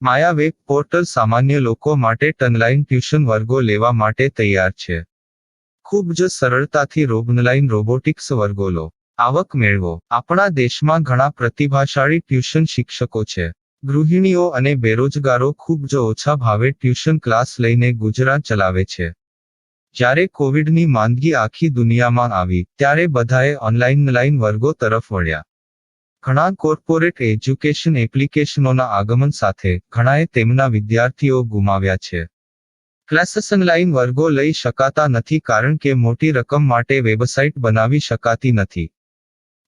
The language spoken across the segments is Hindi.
માયા વેબ પોર્ટલ સામાન્ય લોકો માટે ઓનલાઈન ટ્યુશન વર્ગો લેવા માટે તૈયાર છે. ખૂબ જ સરળતાથી ઓનલાઈન રોબોટિક્સ વર્ગો લો, આવક મેળવો. આપણા દેશમાં ઘણા પ્રતિભાશાળી ટ્યુશન શિક્ષકો છે. ગૃહિણીઓ અને બેરોજગારો ખૂબ જ ઓછા ભાવે ટ્યુશન ક્લાસ લઈને ગુજરાન ચલાવે છે. જ્યારે કોવિડની માંદગી આખી દુનિયામાં આવી ત્યારે બધાએ ઓનલાઈન વર્ગો તરફ વળ્યા. ઘણા કોર્પોરેટ એજ્યુકેશન એપ્લિકેશનોના આગમન સાથે ઘણાએ તેમના વિદ્યાર્થીઓ ગુમાવ્યા છે. ક્લાસીસ ઓનલાઈન વર્ગો લઈ શકાતા નથી કારણ કે મોટી રકમ માટે વેબસાઇટ બનાવી શકાતી નથી.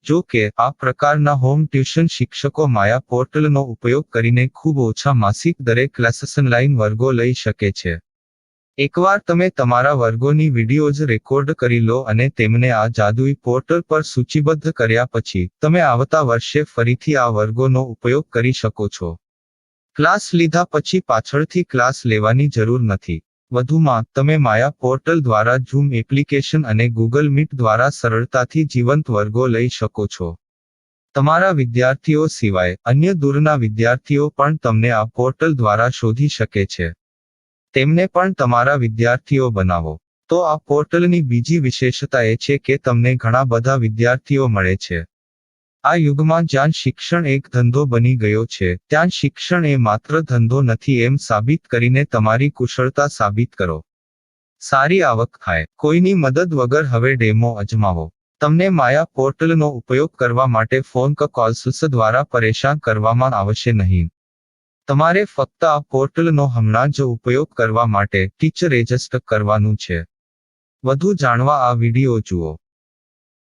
જો કે આ પ્રકારના હોમ ટ્યુશન શિક્ષકો માયા પોર્ટલનો ઉપયોગ કરીને ખૂબ ઓછા માસિક દરે ક્લાસીસ ઓનલાઈન વર્ગો લઈ શકે છે. એકવાર તમે તમારા વર્ગોની વિડીયોઝ રેકોર્ડ કરી લો અને તેમને આ જાદુઈ પોર્ટલ પર સૂચિબદ્ધ કર્યા પછી તમે આવતા વર્ષે ફરીથી આ વર્ગોનો ઉપયોગ કરી શકો છો. ક્લાસ લીધા પછી પાછળથી ક્લાસ લેવાની જરૂર નથી. વધુમાં તમે માયા પોર્ટલ દ્વારા ઝૂમ એપ્લિકેશન અને ગૂગલ મીટ દ્વારા સરળતાથી જીવંત વર્ગો લઈ શકો છો. તમારા વિદ્યાર્થીઓ સિવાય અન્ય દૂરના વિદ્યાર્થીઓ પણ તમને આ પોર્ટલ દ્વારા શોધી શકે છે. તેમને પણ તમારા વિદ્યાર્થીઓ બનાવો. તો આ પોર્ટલની બીજી વિશેષતા એ છે કે તમને ઘણા બધા વિદ્યાર્થીઓ મળે છે. આ યુગમાં જ્યાં શિક્ષણ એક ધંધો બની ગયો છે ત્યાં શિક્ષણ એ માત્ર ધંધો નથી એમ સાબિત કરીને તમારી કુશળતા સાબિત કરો. સારી આવક થાય. કોઈની મદદ વગર હવે ડેમો અજમાવો. તમને માયા પોર્ટલનો ઉપયોગ કરવા માટે ફોન કોલ્સ દ્વારા પરેશાન કરવામાં આવશે નહીં. તમારે ફક્ત આ પોર્ટલનો હમણાં જ ઉપયોગ કરવા માટે ટીચર રજિસ્ટર કરવાનું છે. વધુ જાણવા આ વિડિયો જુઓ.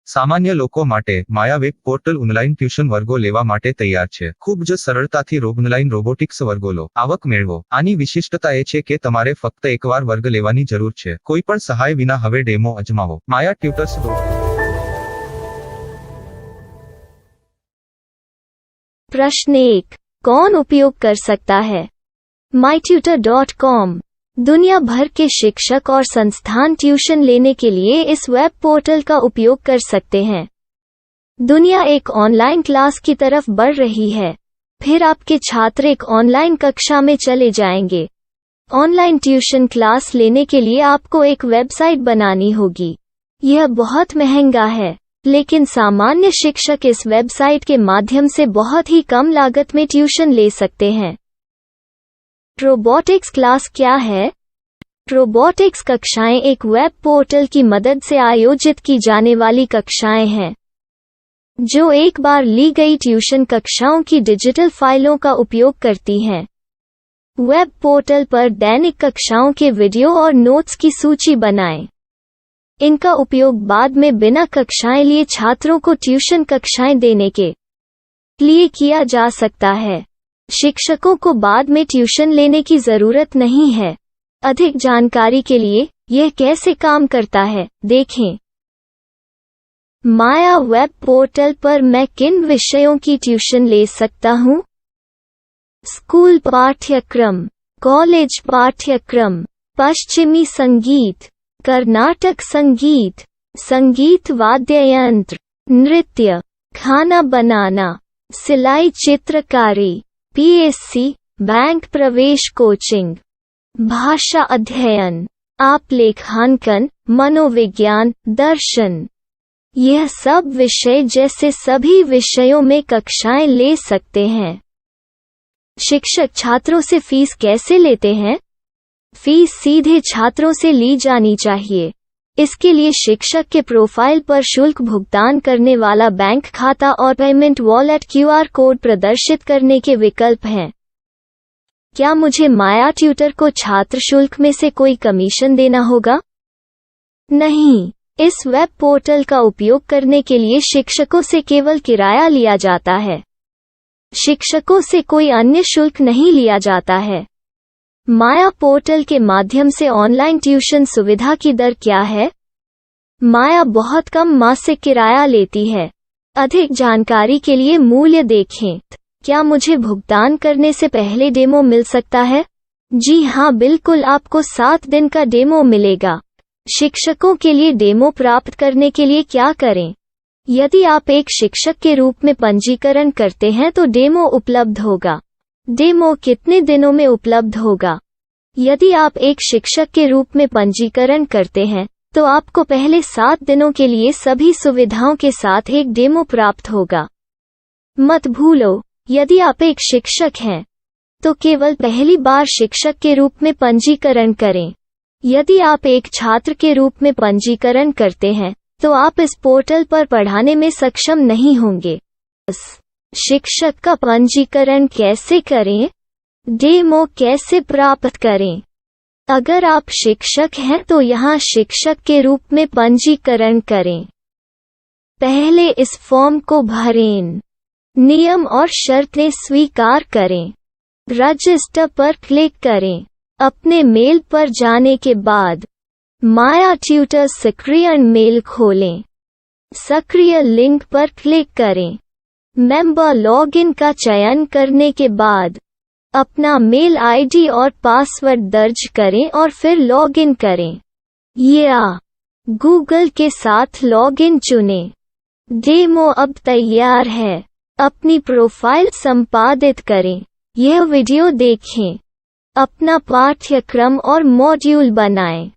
સામાન્ય લોકો માટે માયા વેબ પોર્ટલ ઓનલાઈન ટ્યુશન વર્ગો લેવા માટે તૈયાર છે. ખૂબ જ સરળતાથી ઓનલાઈન રોબોટિક્સ વર્ગો લો, આવક મેળવો. આની વિશિષ્ટતા એ છે કે તમારે ફક્ત એકવાર વર્ગ લેવાની જરૂર છે. કોઈ પણ સહાય વિના હવે ડેમો અજમાવો. માયા ટ્યુટર્સ. प्रश्न 1. कौन उपयोग कर सकता है? mytutor.com दुनिया भर के शिक्षक और संस्थान ट्यूशन लेने के लिए इस वेब पोर्टल का उपयोग कर सकते हैं. दुनिया एक ऑनलाइन क्लास की तरफ बढ़ रही है. फिर आपके छात्र एक ऑनलाइन कक्षा में चले जाएंगे. ऑनलाइन ट्यूशन क्लास लेने के लिए आपको एक वेबसाइट बनानी होगी. यह बहुत महंगा है, लेकिन सामान्य शिक्षक इस वेबसाइट के माध्यम से बहुत ही कम लागत में ट्यूशन ले सकते हैं. रोबोटिक्स क्लास क्या है? रोबोटिक्स कक्षाएं एक वेब पोर्टल की मदद से आयोजित की जाने वाली कक्षाएं हैं, जो एक बार ली गई ट्यूशन कक्षाओं की डिजिटल फाइलों का उपयोग करती हैं. वेब पोर्टल पर दैनिक कक्षाओं के वीडियो और नोट्स की सूची बनाएं. इनका उपयोग बाद में बिना कक्षाएं लिए छात्रों को ट्यूशन कक्षाएं देने के लिए किया जा सकता है. शिक्षकों को बाद में ट्यूशन लेने की जरूरत नहीं है. अधिक जानकारी के लिए यह कैसे काम करता है देखें. माया वेब पोर्टल पर मैं किन विषयों की ट्यूशन ले सकता हूँ? स्कूल पाठ्यक्रम, कॉलेज पाठ्यक्रम, पश्चिमी संगीत, कर्नाटक संगीत, संगीत वाद्य यंत्र, नृत्य, खाना बनाना, सिलाई चित्रकारी, पीएससी, बैंक प्रवेश कोचिंग, भाषा अध्ययन, आलेखांकन, मनोविज्ञान, दर्शन. यह सब विषय जैसे सभी विषयों में कक्षाएं ले सकते हैं. शिक्षक छात्रों से फीस कैसे लेते हैं? फीस सीधे छात्रों से ली जानी चाहिए. इसके लिए शिक्षक के प्रोफाइल पर शुल्क भुगतान करने वाला बैंक खाता और पेमेंट वॉलेट क्यूआर कोड प्रदर्शित करने के विकल्प हैं. क्या मुझे माया ट्यूटर को छात्र शुल्क में से कोई कमीशन देना होगा? नहीं. इस वेब पोर्टल का उपयोग करने के लिए शिक्षकों से केवल किराया लिया जाता है. शिक्षकों से कोई अन्य शुल्क नहीं लिया जाता है. माया पोर्टल के माध्यम से ऑनलाइन ट्यूशन सुविधा की दर क्या है? माया बहुत कम मासिक किराया लेती है. अधिक जानकारी के लिए मूल्य देखें. क्या मुझे भुगतान करने से पहले डेमो मिल सकता है? जी हाँ, बिल्कुल. आपको 7 दिन का डेमो मिलेगा. शिक्षकों के लिए डेमो प्राप्त करने के लिए क्या करें? यदि आप एक शिक्षक के रूप में पंजीकरण करते हैं तो डेमो उपलब्ध होगा. डेमो कितने दिनों में उपलब्ध होगा? यदि आप एक शिक्षक के रूप में पंजीकरण करते हैं, तो आपको पहले 7 दिनों के लिए सभी सुविधाओं के साथ एक डेमो प्राप्त होगा। मत भूलो, यदि आप एक शिक्षक हैं, तो केवल पहली बार शिक्षक के रूप में पंजीकरण करें। यदि आप एक छात्र के रूप में पंजीकरण करते हैं, तो आप इस पोर्टल पर पढ़ाने में सक्षम नहीं होंगे। शिक्षक का पंजीकरण कैसे करें? डेमो कैसे प्राप्त करें? अगर आप शिक्षक हैं तो यहाँ शिक्षक के रूप में पंजीकरण करें। पहले इस फॉर्म को भरें। नियम और शर्तें स्वीकार करें। रजिस्टर पर क्लिक करें। अपने मेल पर जाने के बाद माया ट्यूटर सक्रिय मेल खोलें। सक्रिय लिंक पर क्लिक करें। मेंबर लॉगिन का चयन करने के बाद अपना मेल आईडी और पासवर्ड दर्ज करें और फिर लॉगिन करें या गूगल के साथ लॉगिन चुनें। डेमो अब तैयार है। अपनी प्रोफाइल संपादित करें। यह वीडियो देखें। अपना पाठ्यक्रम और मॉड्यूल बनाएं।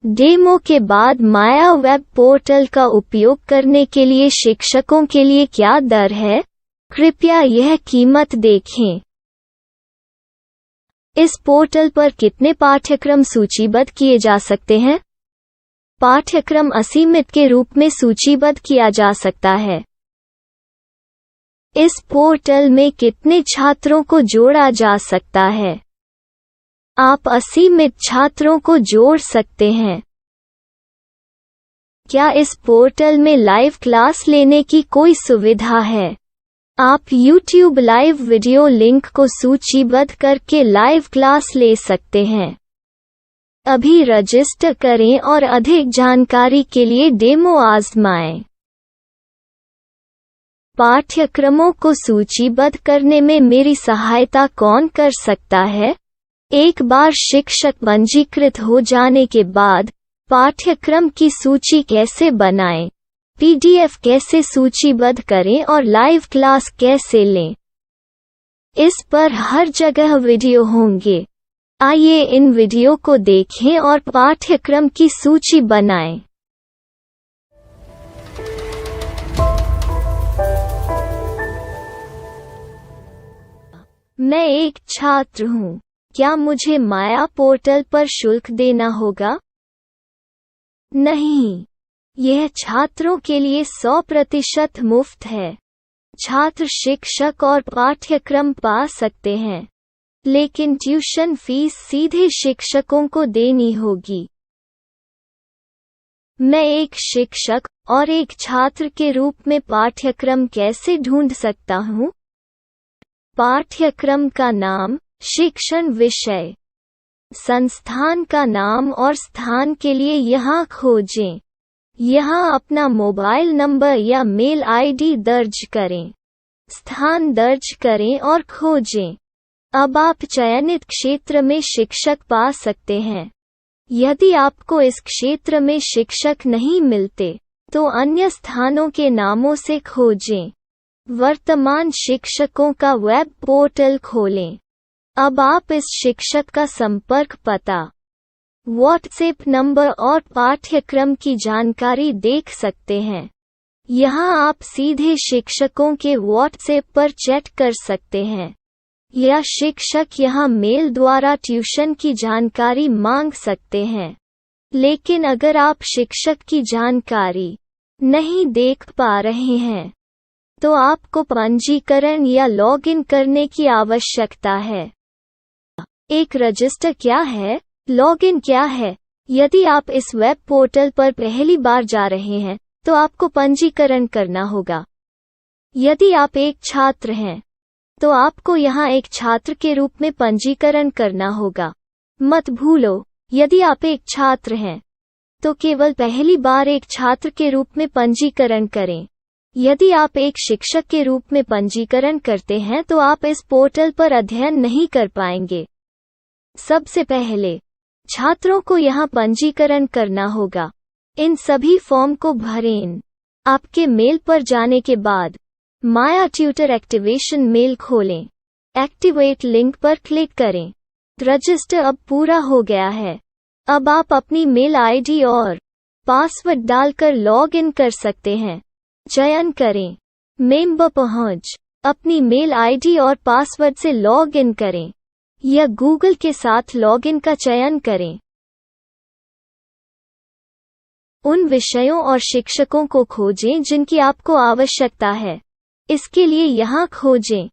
डेमो के बाद माया वेब पोर्टल का उपयोग करने के लिए शिक्षकों के लिए क्या दर है? कृपया यह कीमत देखें। इस पोर्टल पर कितने पाठ्यक्रम सूचीबद्ध किए जा सकते हैं? पाठ्यक्रम असीमित के रूप में सूचीबद्ध किया जा सकता है। इस पोर्टल में कितने छात्रों को जोड़ा जा सकता है? आप असीमित छात्रों को जोड़ सकते हैं। क्या इस पोर्टल में लाइव क्लास लेने की कोई सुविधा है? आप YouTube लाइव वीडियो लिंक को सूचीबद्ध करके लाइव क्लास ले सकते हैं। अभी रजिस्टर करें और अधिक जानकारी के लिए डेमो आजमाएं। पाठ्यक्रमों को सूचीबद्ध करने में मेरी सहायता कौन कर सकता है? एक बार शिक्षक पंजीकृत हो जाने के बाद पाठ्यक्रम की सूची कैसे बनाएं, PDF कैसे सूचीबद्ध करें और लाइव क्लास कैसे लें, इस पर हर जगह वीडियो होंगे। आइए इन वीडियो को देखें और पाठ्यक्रम की सूची बनाएं। मैं एक छात्र हूँ। क्या मुझे माया पोर्टल पर शुल्क देना होगा? नहीं, यह छात्रों के लिए 100% मुफ्त है। छात्र शिक्षक और पाठ्यक्रम पा सकते हैं, लेकिन ट्यूशन फीस सीधे शिक्षकों को देनी होगी। मैं एक शिक्षक और एक छात्र के रूप में पाठ्यक्रम कैसे ढूंढ सकता हूँ? पाठ्यक्रम का नाम, शिक्षण विषय, संस्थान का नाम और स्थान के लिए यहाँ खोजें। यहाँ अपना मोबाइल नंबर या मेल आईडी दर्ज करें। स्थान दर्ज करें और खोजें। अब आप चयनित क्षेत्र में शिक्षक पा सकते हैं। यदि आपको इस क्षेत्र में शिक्षक नहीं मिलते, तो अन्य स्थानों के नामों से खोजें। वर्तमान शिक्षकों का वेब पोर्टल खोलें। अब आप इस शिक्षक का संपर्क पता, व्हाट्सएप नंबर और पाठ्यक्रम की जानकारी देख सकते हैं। यहाँ आप सीधे शिक्षकों के व्हाट्सएप पर चैट कर सकते हैं, या शिक्षक यहाँ मेल द्वारा ट्यूशन की जानकारी मांग सकते हैं। लेकिन अगर आप शिक्षक की जानकारी नहीं देख पा रहे हैं, तो आपको पंजीकरण या लॉगिन करने की आवश्यकता है। एक रजिस्टर क्या है? लॉगिन क्या है? यदि आप इस वेब पोर्टल पर पहली बार जा रहे हैं, तो आपको पंजीकरण करना होगा। यदि आप एक छात्र हैं, तो आपको यहाँ एक छात्र के रूप में पंजीकरण करना होगा। मत भूलो, यदि आप एक छात्र हैं, तो केवल पहली बार एक छात्र के रूप में पंजीकरण करें। यदि आप एक शिक्षक के रूप में पंजीकरण करते हैं तो आप इस पोर्टल पर अध्ययन नहीं कर पाएंगे। सबसे पहले छात्रों को यहाँ पंजीकरण करना होगा। इन सभी फॉर्म को भरें। आपके मेल पर जाने के बाद माया ट्यूटर एक्टिवेशन मेल खोलें। एक्टिवेट लिंक पर क्लिक करें। रजिस्टर अब पूरा हो गया है। अब आप अपनी मेल आईडी और पासवर्ड डालकर लॉग इन कर सकते हैं। चयन करें मेंबर पहुंच। अपनी मेल आईडी और पासवर्ड से लॉग इन करें या गूगल के साथ लॉग इन का चयन करें। उन विषयों और शिक्षकों को खोजें जिनकी आपको आवश्यकता है। इसके लिए यहाँ खोजें।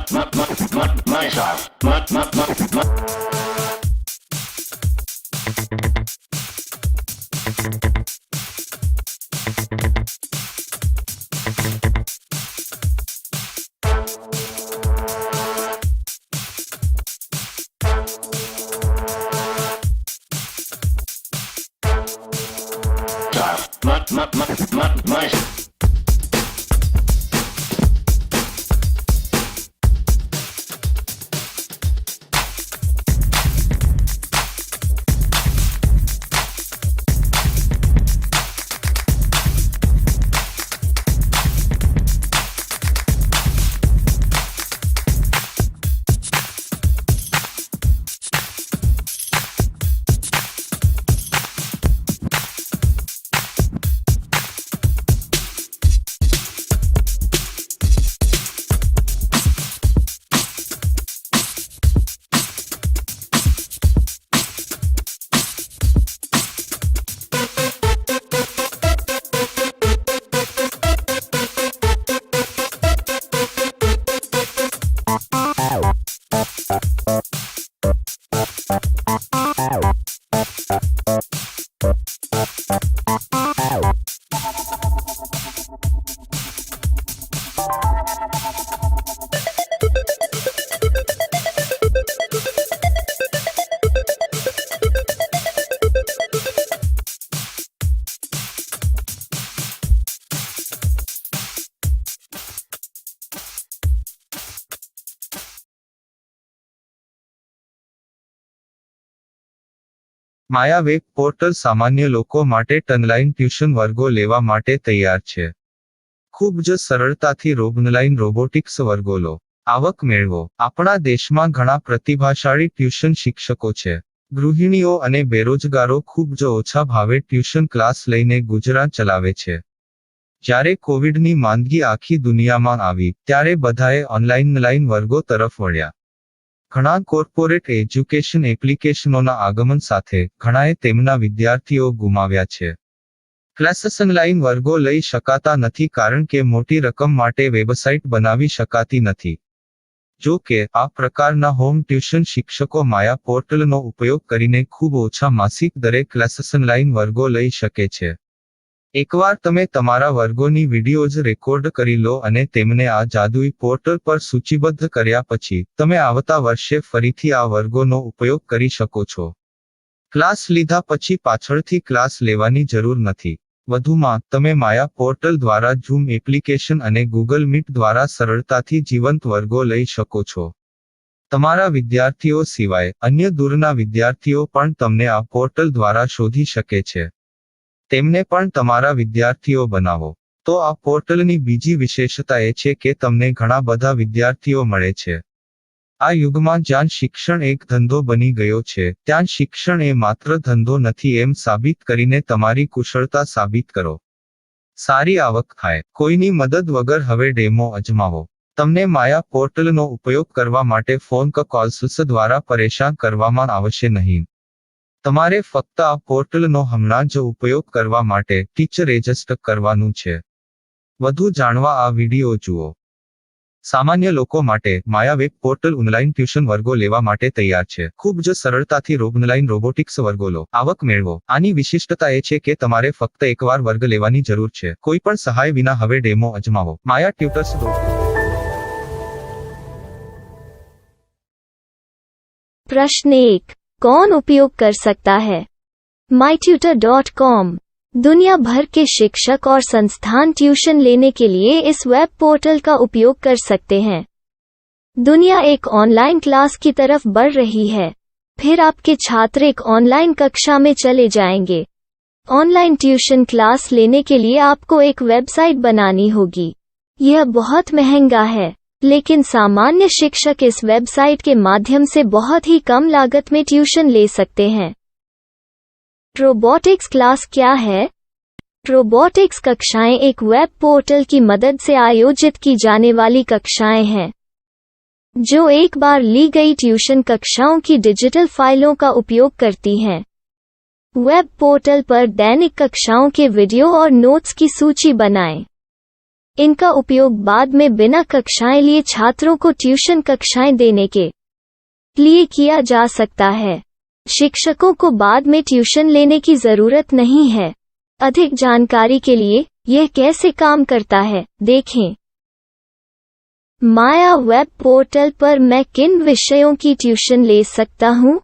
My style. My Maya web portal સામાન્ય લોકો માટે ઓનલાઈન ટ્યુશન વર્ગો લેવા માટે તૈયાર છે. ખૂબ જ સરળતાથી ઓનલાઈન રોબોટિક્સ વર્ગો લો. આવક મેળવો. આપણા દેશમાં ઘણા પ્રતિભાશાળી ટ્યુશન શિક્ષકો છે. ગૃહિણીઓ અને બેરોજગારો ખૂબ જ ઓછા ભાવે ટ્યુશન ક્લાસ લઈને ગુજરાન ચલાવે છે. જ્યારે કોવિડની માંદગી આખી દુનિયામાં આવી ત્યારે બધાએ ઓનલાઈન વર્ગો તરફ વળ્યા. ઘણા કોર્પોરેટ એજ્યુકેશન એપ્લિકેશનોના આગમન સાથે ઘણાએ તેમના વિદ્યાર્થીઓ ગુમાવ્યા છે. ક્લાસીસ ઓનલાઈન વર્ગો લઈ શકાતા નથી કારણ કે મોટી રકમ માટે વેબસાઇટ બનાવી શકાતી નથી. જો કે આ પ્રકારના હોમ ટ્યુશન શિક્ષકો માયા પોર્ટલનો ઉપયોગ કરીને ખૂબ ઓછા માસિક દરે ક્લાસીસ ઓનલાઈન વર્ગો લઈ શકે છે. એકવાર તમે તમારા વર્ગોની વિડીયોઝ રેકોર્ડ કરી લો અને તેમને આ જાદુઈ પોર્ટલ પર સૂચિબદ્ધ કર્યા પછી તમે આવતા વર્ષે ફરીથી આ વર્ગોનો ઉપયોગ કરી શકો છો. ક્લાસ લીધા પછી પાછળથી ક્લાસ લેવાની જરૂર નથી. વધુમાં તમે માયા પોર્ટલ દ્વારા ઝૂમ એપ્લિકેશન અને ગૂગલ મીટ દ્વારા સરળતાથી જીવંત વર્ગો લઈ શકો છો. તમારા વિદ્યાર્થીઓ સિવાય અન્ય દૂરના વિદ્યાર્થીઓ પણ તમને આ પોર્ટલ દ્વારા શોધી શકે છે. તેમને પણ તમારા વિદ્યાર્થીઓ બનાવો. તો આ પોર્ટલની બીજી વિશેષતા એ છે કે તમને ઘણા બધા વિદ્યાર્થીઓ મળે છે. આ યુગમાં જ્યાં શિક્ષણ એક ધંધો બની ગયો છે ત્યાં શિક્ષણ એ માત્ર ધંધો નથી એમ સાબિત કરીને તમારી કુશળતા સાબિત કરો. સારી આવક થાય. કોઈની મદદ વગર હવે ડેમો અજમાવો. તમને માયા પોર્ટલનો ઉપયોગ કરવા માટે ફોન કોલ્સ દ્વારા પરેશાન કરવામાં આવશે નહીં. તમારે ફક્ત આ પોર્ટલનો હમણાં જ ઉપયોગ કરવા માટે ટીચર રજિસ્ટર કરવાનું છે. વધુ જાણવા આ વિડિયો જુઓ. સામાન્ય લોકો માટે માયા વેબ પોર્ટલ ઓનલાઈન ટ્યુશન વર્ગો લેવા માટે તૈયાર છે. ખૂબ જ સરળતાથી ઓનલાઈન રોબોટિક્સ વર્ગો લો. આવક મેળવો. આની વિશિષ્ટતા એ છે કે તમારે ફક્ત એકવાર વર્ગ લેવાની જરૂર છે. કોઈ પણ સહાય વિના હવે ડેમો અજમાવો. માયા ટ્યુટર્સ. प्रश्न 1. कौन उपयोग कर सकता है? mytutor.com दुनिया भर के शिक्षक और संस्थान ट्यूशन लेने के लिए इस वेब पोर्टल का उपयोग कर सकते हैं. दुनिया एक ऑनलाइन क्लास की तरफ बढ़ रही है. फिर आपके छात्र एक ऑनलाइन कक्षा में चले जाएंगे. ऑनलाइन ट्यूशन क्लास लेने के लिए आपको एक वेबसाइट बनानी होगी. यह बहुत महंगा है, लेकिन सामान्य शिक्षक इस वेबसाइट के माध्यम से बहुत ही कम लागत में ट्यूशन ले सकते हैं. रोबोटिक्स क्लास क्या है? रोबोटिक्स कक्षाएं एक वेब पोर्टल की मदद से आयोजित की जाने वाली कक्षाएं हैं, जो एक बार ली गई ट्यूशन कक्षाओं की डिजिटल फाइलों का उपयोग करती हैं. वेब पोर्टल पर दैनिक कक्षाओं के वीडियो और नोट्स की सूची बनाएं. इनका उपयोग बाद में बिना कक्षाएं लिए छात्रों को ट्यूशन कक्षाएं देने के लिए किया जा सकता है। शिक्षकों को बाद में ट्यूशन लेने की जरूरत नहीं है। अधिक जानकारी के लिए यह कैसे काम करता है, देखें। माया वेब पोर्टल पर मैं किन विषयों की ट्यूशन ले सकता हूँ?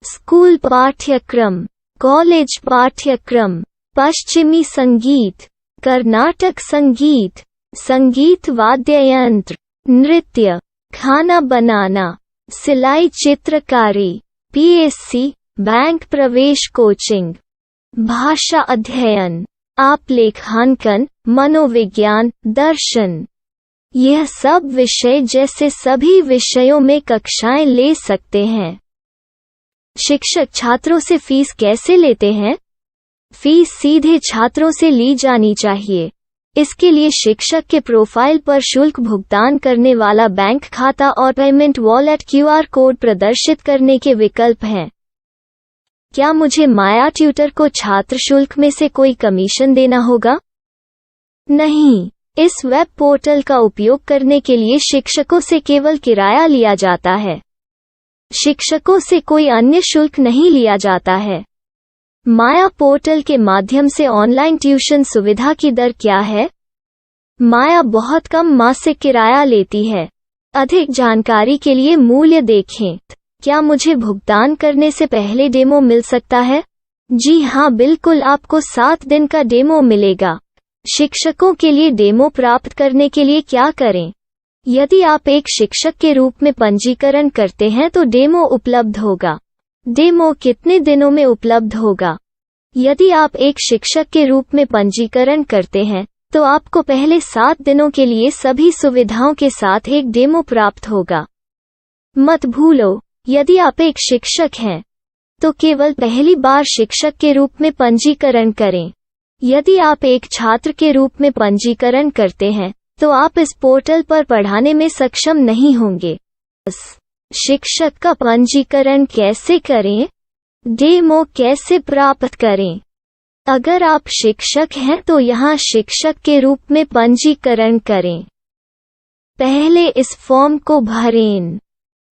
स्कूल पाठ्यक्रम, कॉलेज पाठ्यक्रम, पश्चिमी संगीत, कर्नाटक संगीत, संगीत वाद्य यंत्र, नृत्य, खाना बनाना, सिलाई चित्रकारी, पीएससी, बैंक प्रवेश कोचिंग, भाषा अध्ययन, आप लेखांकन, मनोविज्ञान, दर्शन। यह सब विषय जैसे सभी विषयों में कक्षाएं ले सकते हैं। शिक्षक छात्रों से फीस कैसे लेते हैं? फीस सीधे छात्रों से ली जानी चाहिए। इसके लिए शिक्षक के प्रोफाइल पर शुल्क भुगतान करने वाला बैंक खाता और पेमेंट वॉलेट क्यूआर कोड प्रदर्शित करने के विकल्प हैं। क्या मुझे माया ट्यूटर को छात्र शुल्क में से कोई कमीशन देना होगा? नहीं, इस वेब पोर्टल का उपयोग करने के लिए शिक्षकों से केवल किराया लिया जाता है। शिक्षकों से कोई अन्य शुल्क नहीं लिया जाता है। माया पोर्टल के माध्यम से ऑनलाइन ट्यूशन सुविधा की दर क्या है? माया बहुत कम मासिक किराया लेती है। अधिक जानकारी के लिए मूल्य देखें। क्या मुझे भुगतान करने से पहले डेमो मिल सकता है? जी हाँ, बिल्कुल, आपको 7 दिन का डेमो मिलेगा। शिक्षकों के लिए डेमो प्राप्त करने के लिए क्या करें? यदि आप एक शिक्षक के रूप में पंजीकरण करते हैं तो डेमो उपलब्ध होगा। डेमो कितने दिनों में उपलब्ध होगा? यदि आप एक शिक्षक के रूप में पंजीकरण करते हैं तो आपको पहले 7 दिनों के लिए सभी सुविधाओं के साथ एक डेमो प्राप्त होगा। मत भूलो, यदि आप एक शिक्षक हैं तो केवल पहली बार शिक्षक के रूप में पंजीकरण करें। यदि आप एक छात्र के रूप में पंजीकरण करते हैं तो आप इस पोर्टल पर पढ़ाने में सक्षम नहीं होंगे। शिक्षक का पंजीकरण कैसे करें? डेमो कैसे प्राप्त करें? अगर आप शिक्षक हैं तो यहाँ शिक्षक के रूप में पंजीकरण करें। पहले इस फॉर्म को भरें।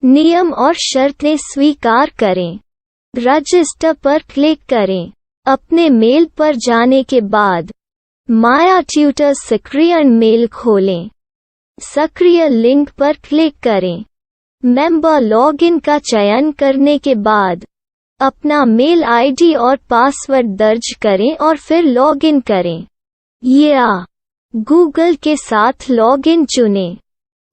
नियम और शर्तें स्वीकार करें। रजिस्टर पर क्लिक करें। अपने मेल पर जाने के बाद माया ट्यूटर सक्रिय मेल खोलें। सक्रिय लिंक पर क्लिक करें। मेंबर लॉगिन का चयन करने के बाद अपना मेल आईडी और पासवर्ड दर्ज करें और फिर लॉगिन करें या गूगल के साथ लॉगिन चुनें।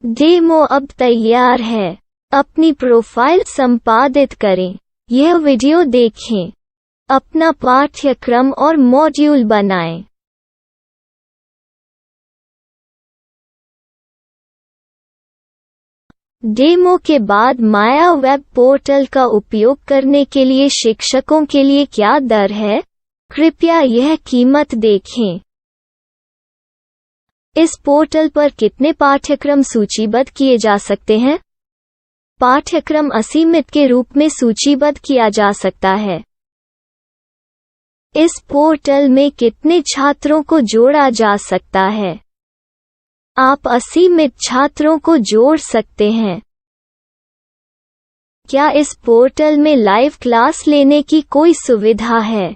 डेमो अब तैयार है। अपनी प्रोफाइल संपादित करें। यह वीडियो देखें। अपना पाठ्यक्रम और मॉड्यूल बनाएं। डेमो के बाद माया वेब पोर्टल का उपयोग करने के लिए शिक्षकों के लिए क्या दर है? कृपया यह कीमत देखें। इस पोर्टल पर कितने पाठ्यक्रम सूचीबद्ध किए जा सकते हैं? पाठ्यक्रम असीमित के रूप में सूचीबद्ध किया जा सकता है। इस पोर्टल में कितने छात्रों को जोड़ा जा सकता है? आप असीमित छात्रों को जोड़ सकते हैं। क्या इस पोर्टल में लाइव क्लास लेने की कोई सुविधा है?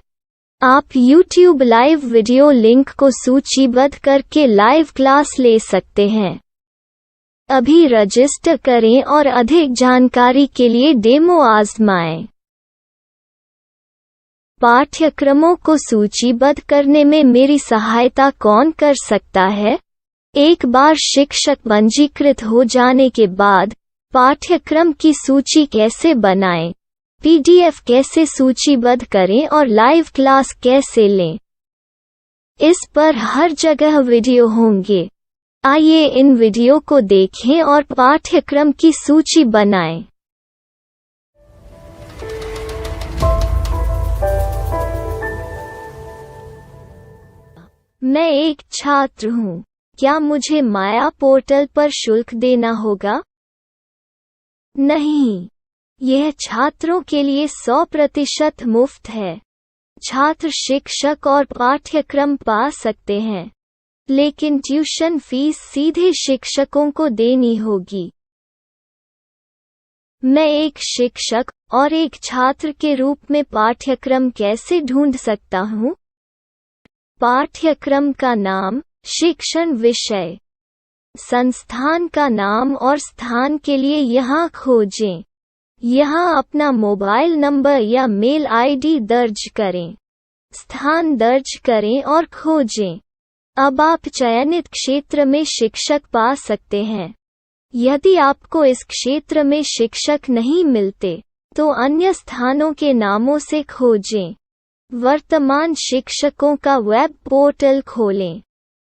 आप YouTube लाइव वीडियो लिंक को सूचीबद्ध करके लाइव क्लास ले सकते हैं। अभी रजिस्टर करें और अधिक जानकारी के लिए डेमो आजमाएं। पाठ्यक्रमों को सूचीबद्ध करने में मेरी सहायता कौन कर सकता है? एक बार शिक्षक पंजीकृत हो जाने के बाद पाठ्यक्रम की सूची कैसे बनाएं, PDF कैसे सूचीबद्ध करें और लाइव क्लास कैसे लें, इस पर हर जगह वीडियो होंगे। आइए इन वीडियो को देखें और पाठ्यक्रम की सूची बनाएं। मैं एक छात्र हूँ। क्या मुझे माया पोर्टल पर शुल्क देना होगा? नहीं, यह छात्रों के लिए 100% मुफ्त है। छात्र शिक्षक और पाठ्यक्रम पा सकते हैं। लेकिन ट्यूशन फीस सीधे शिक्षकों को देनी होगी। मैं एक शिक्षक और एक छात्र के रूप में पाठ्यक्रम कैसे ढूंढ सकता हूँ? पाठ्यक्रम का नाम, शिक्षण विषय, संस्थान का नाम और स्थान के लिए यहाँ खोजें। यहाँ अपना मोबाइल नंबर या मेल आईडी दर्ज करें। स्थान दर्ज करें और खोजें। अब आप चयनित क्षेत्र में शिक्षक पा सकते हैं। यदि आपको इस क्षेत्र में शिक्षक नहीं मिलते, तो अन्य स्थानों के नामों से खोजें। वर्तमान शिक्षकों का वेब पोर्टल खोलें।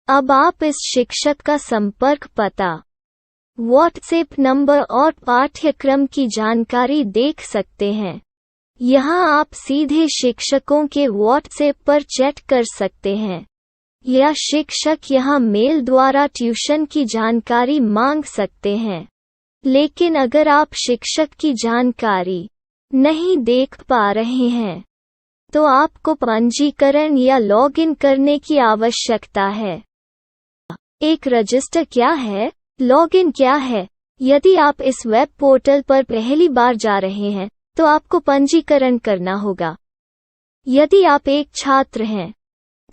अब आप इस शिक्षक का संपर्क पता, व्हाट्सएप नंबर और पाठ्यक्रम की जानकारी देख सकते हैं। यहाँ आप सीधे शिक्षकों के व्हाट्सएप पर चैट कर सकते हैं या शिक्षक यहाँ मेल द्वारा ट्यूशन की जानकारी मांग सकते हैं। लेकिन अगर आप शिक्षक की जानकारी नहीं देख पा रहे हैं, तो आपको पंजीकरण या लॉगिन करने की आवश्यकता है। एक रजिस्टर क्या है? लॉगिन क्या है? यदि आप इस वेब पोर्टल पर पहली बार जा रहे हैं, तो आपको पंजीकरण करना होगा। यदि आप एक छात्र हैं,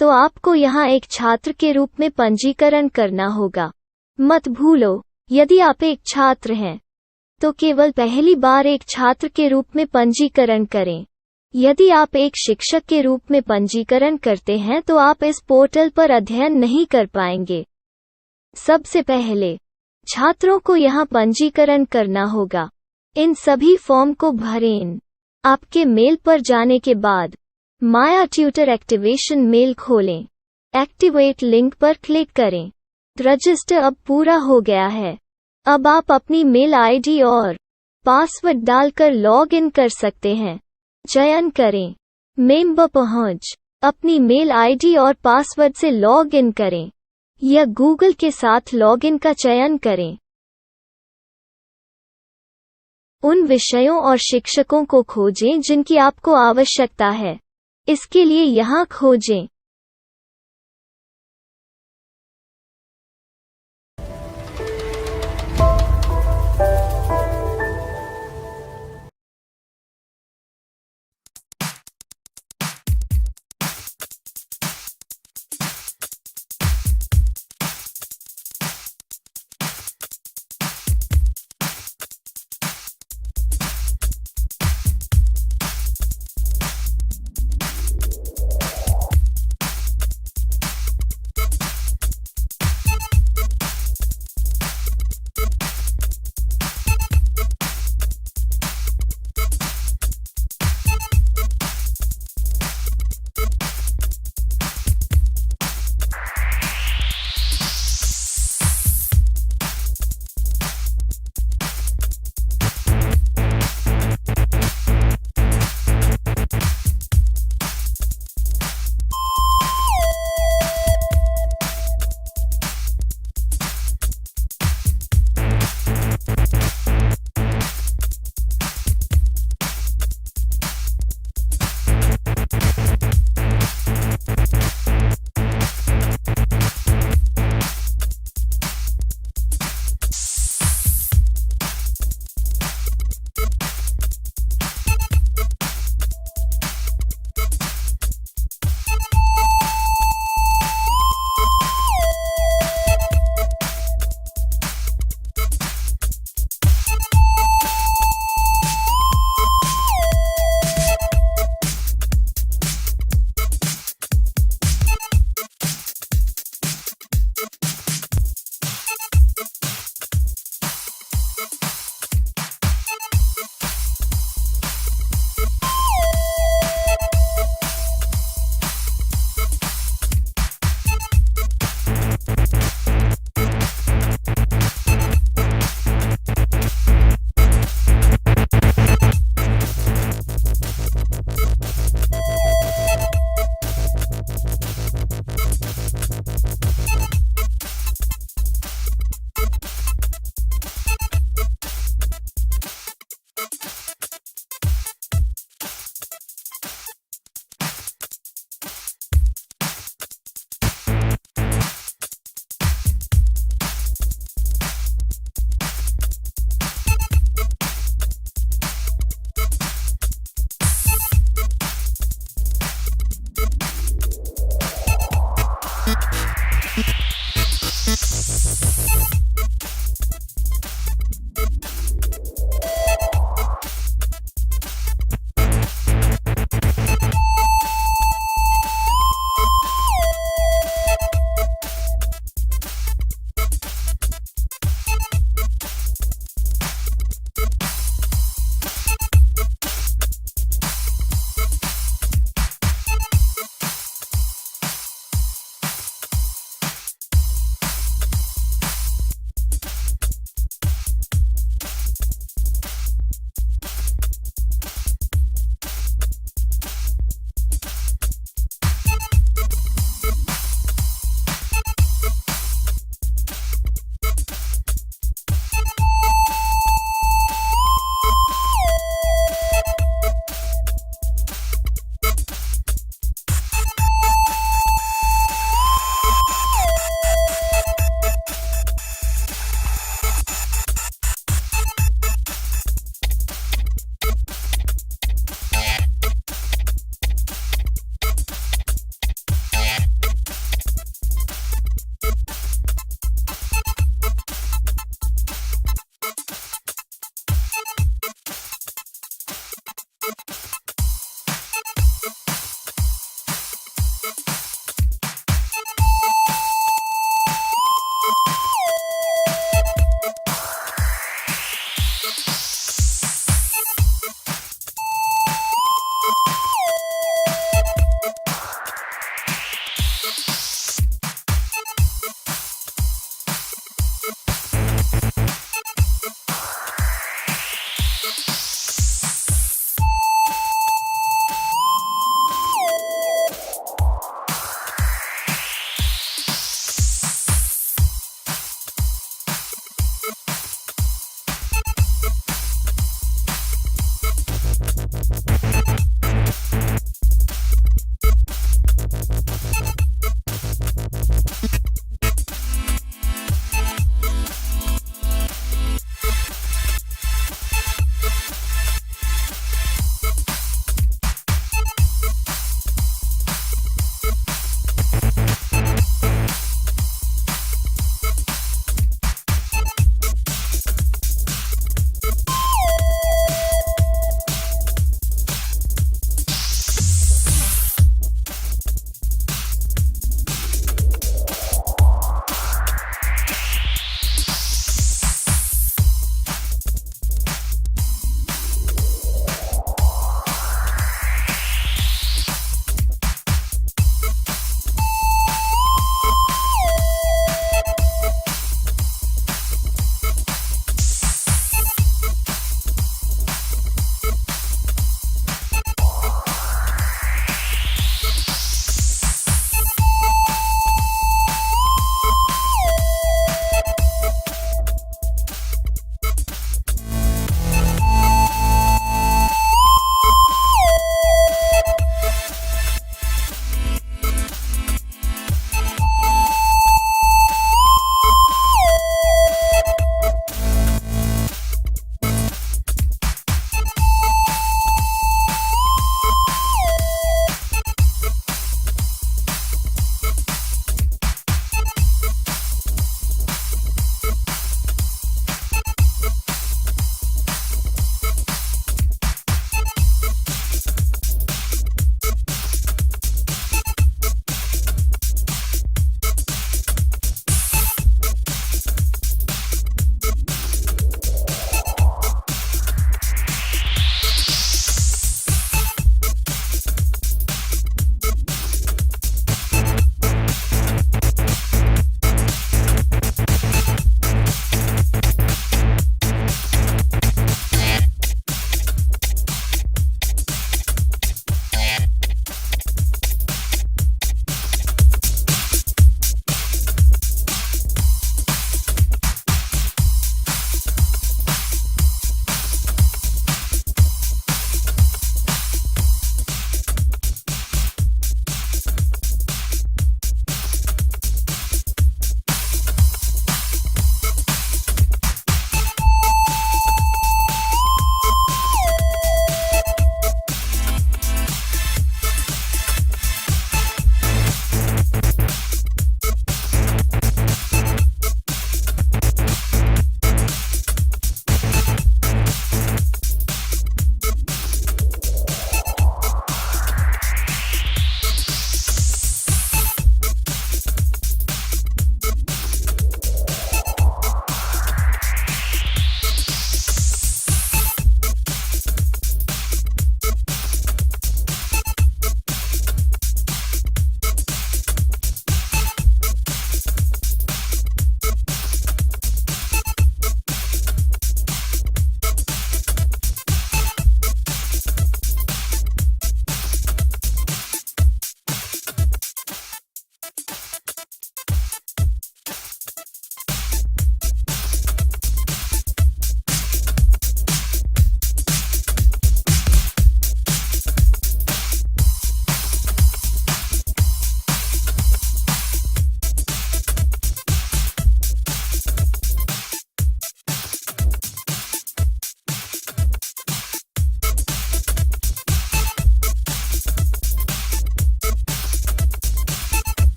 तो आपको यहाँ एक छात्र के रूप में पंजीकरण करना होगा। मत भूलो, यदि आप एक छात्र हैं, तो केवल पहली बार एक छात्र के रूप में पंजीकरण करें। यदि आप एक शिक्षक के रूप में पंजीकरण करते हैं, तो आप इस पोर्टल पर अध्ययन नहीं कर पाएंगे। सबसे पहले छात्रों को यहाँ पंजीकरण करना होगा। इन सभी फॉर्म को भरें। आपके मेल पर जाने के बाद माया ट्यूटर एक्टिवेशन मेल खोलें। एक्टिवेट लिंक पर क्लिक करें। रजिस्टर अब पूरा हो गया है। अब आप अपनी मेल आईडी और पासवर्ड डालकर लॉग इन कर सकते हैं। चयन करें मेंबर पहुंच। अपनी मेल आईडी और पासवर्ड से लॉग इन करें या गूगल के साथ लॉगिन का चयन करें। उन विषयों और शिक्षकों को खोजें जिनकी आपको आवश्यकता है। इसके लिए यहाँ खोजें।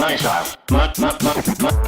my style. My